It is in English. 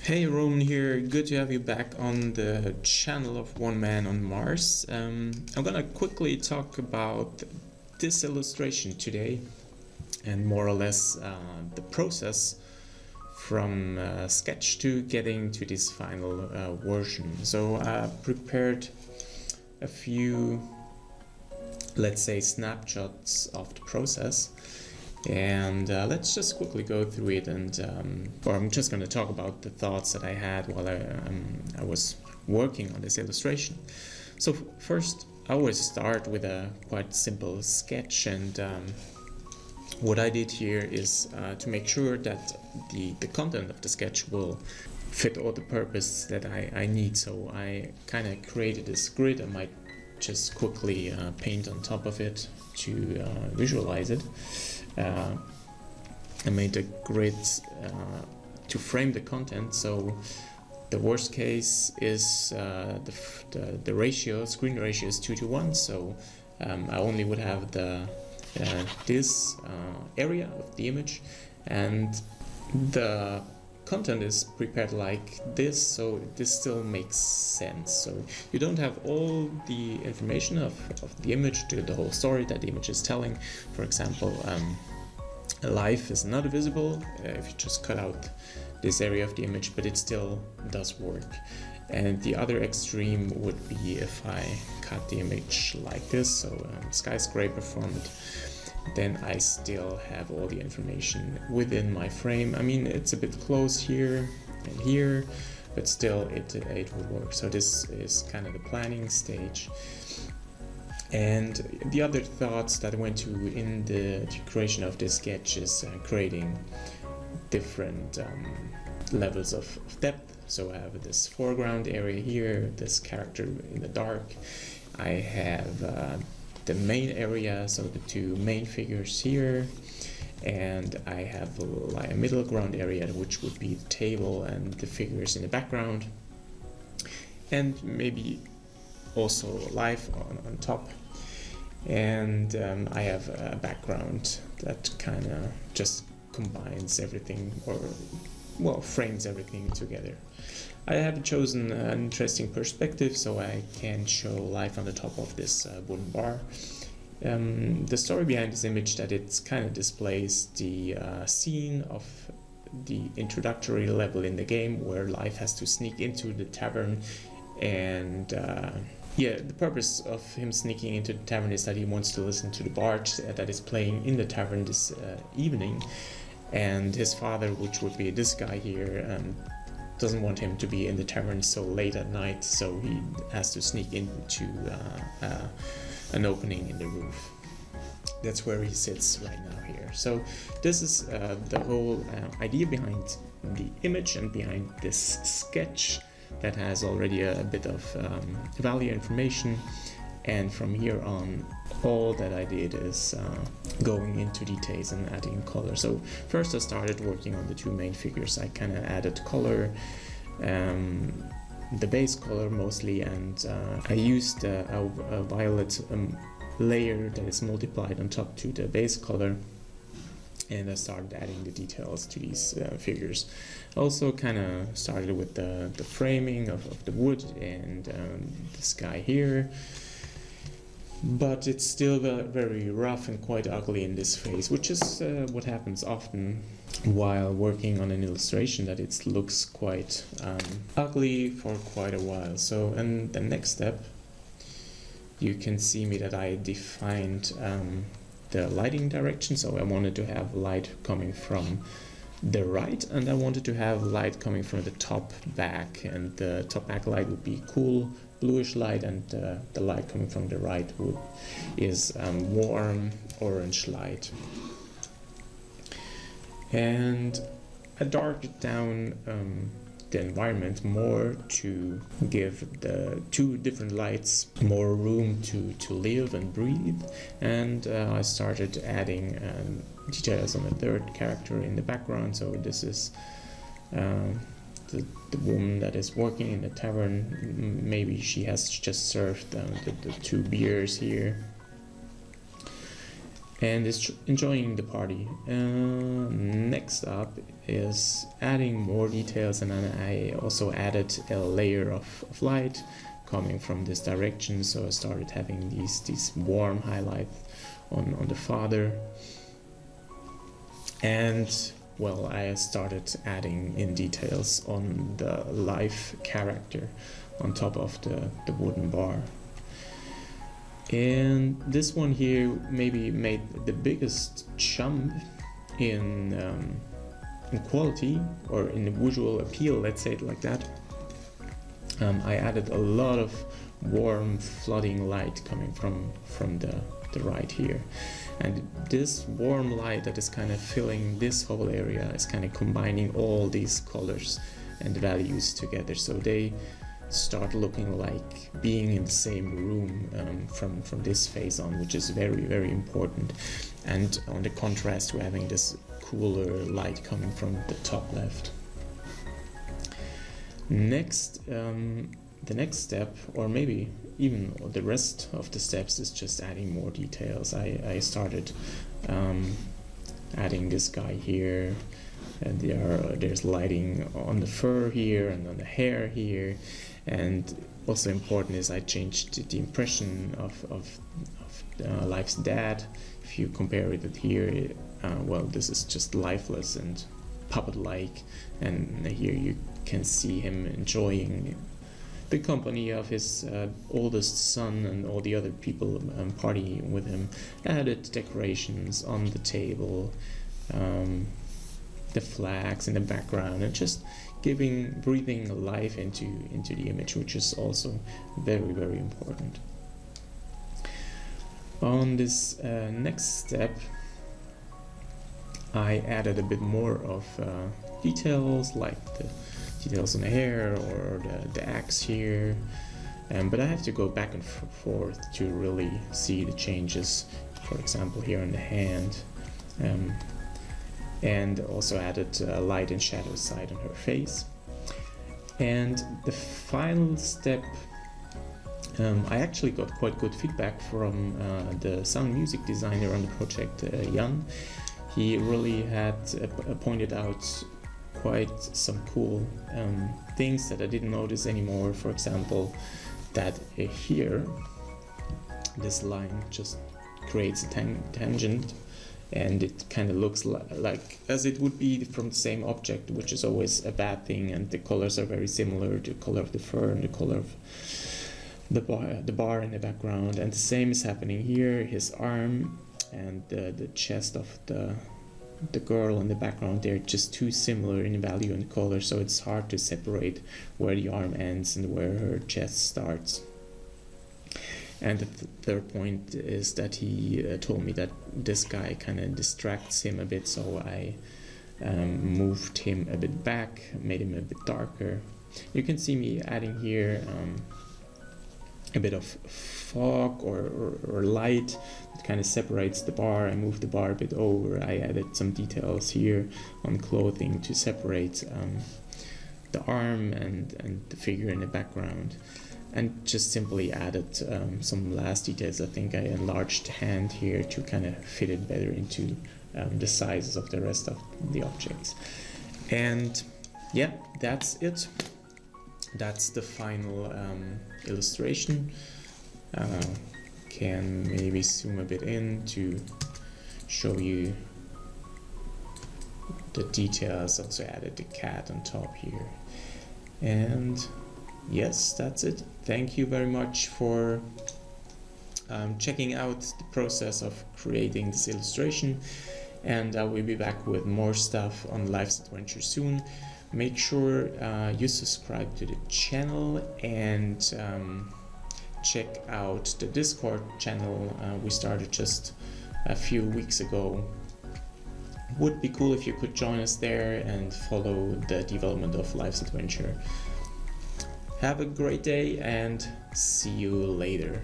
Hey, Roman here. Good to have you back on the channel of One Man on Mars. I'm gonna quickly talk about this illustration today and more or less the process from sketch to getting to this final version. So I prepared a few, let's say, snapshots of the process. And let's just quickly go through it, and or I'm just going to talk about the thoughts that I had while I was working on this illustration. So first, I always start with a quite simple sketch, and what I did here is to make sure that the content of the sketch will fit all the purpose that I need. So I kind of created this grid. I might just quickly paint on top of it to visualize it. I made a grid to frame the content, so the worst case is the ratio, screen ratio is 2:1, so I only would have this area of the image, and the content is prepared like this, so this still makes sense. So you don't have all the information of the image, the whole story that the image is telling. For example, Leif is not visible if you just cut out this area of the image, but it still does work. And the other extreme would be if I cut the image like this, so skyscraper format, then I still have all the information within my frame. I mean, it's a bit close here and here, but still it would work. So this is kind of the planning stage. And the other thoughts that I went to in the creation of this sketch is creating different levels of depth. So I have this foreground area here, this character in the dark. I have the main area, so the two main figures here, and I have a middle ground area, which would be the table and the figures in the background, and maybe also Leif on top. And I have a background that kind of just combines everything, or well, frames everything together. I have chosen an interesting perspective, so I can show Leif on the top of this wooden bar. The story behind this image that it kind of displays the scene of the introductory level in the game where Leif has to sneak into the tavern, and the purpose of him sneaking into the tavern is that he wants to listen to the bard that is playing in the tavern this evening, and his father, which would be this guy here, doesn't want him to be in the tavern so late at night, so he has to sneak into an opening in the roof. That's where he sits right now here. So this is the whole idea behind the image and behind this sketch that has already a bit of value information. And from here on, all that I did is going into details and adding color. So first I started working on the two main figures. I kind of added color, the base color mostly, and I used a violet layer that is multiplied on top to the base color, and I started adding the details to these figures. Also kind of started with the framing of the wood and this guy here. But it's still very rough and quite ugly in this phase, which is what happens often while working on an illustration, that it looks quite ugly for quite a while. So, and the next step, you can see me that I defined the lighting direction. So I wanted to have light coming from the right, and I wanted to have light coming from the top back, and the top back light would be cool bluish light, and the light coming from the right is warm orange light. And I darkened down the environment more to give the two different lights more room to live and breathe, and I started adding details on the third character in the background. So this is the woman that is working in the tavern. Maybe she has just served the two beers here. and is enjoying the party. Next up is adding more details, and then I also added a layer of light coming from this direction, so I started having these warm highlights on the father. And well, I started adding in details on the Leif character on top of the wooden bar. And this one here maybe made the biggest jump in quality, or in the visual appeal, let's say it like that. I added a lot of warm flooding light coming from the right here, and this warm light that is kind of filling this whole area is kind of combining all these colors and values together, so they start looking like being in the same room from this phase on, which is very, very important. And on the contrast, we're having this cooler light coming from the top left. Next, the next step, or maybe even the rest of the steps, is just adding more details. I started adding this guy here, and there's lighting on the fur here and on the hair here. And also important is I changed the impression of Leif's dad. If you compare it with here, well, this is just lifeless and puppet-like, and here you can see him enjoying the company of his oldest son and all the other people partying with him. Added decorations on the table, the flags in the background, and just breathing life into the image, which is also very, very important. On this next step, I added a bit more of details, like the details on the hair or the axe here, but I have to go back and forth to really see the changes. For example, here on the hand, and also added light and shadow side on her face. And the final step, I actually got quite good feedback from the sound music designer on the project, Jan. He really had pointed out quite some cool things that I didn't notice anymore. For example, that here this line just creates a tangent, and it kind of looks like as it would be from the same object, which is always a bad thing, and the colors are very similar, the color of the fur and the color of the bar in the background. And the same is happening here. His arm and the chest of the girl in the background, they're just too similar in value and color, so it's hard to separate where the arm ends and where her chest starts. And the third point is that he told me that this guy kind of distracts him a bit, so I moved him a bit back, made him a bit darker. You can see me adding here a bit of fog or light that kind of separates the bar. I moved the bar a bit over. I added some details here on clothing to separate the arm and the figure in the background, and just simply added some last details. I think I enlarged the hand here to kind of fit it better into the sizes of the rest of the objects. And yeah, that's it. That's the final illustration. Can maybe zoom a bit in to show you the details. Also added the cat on top here. And yes, that's it. Thank you very much for checking out the process of creating this illustration, and I will be back with more stuff on Leif's adventure soon. Make sure you subscribe to the channel and check out the Discord channel we started just a few weeks ago. Would be cool if you could join us there and follow the development of Leif's adventure. Have a great day and see you later.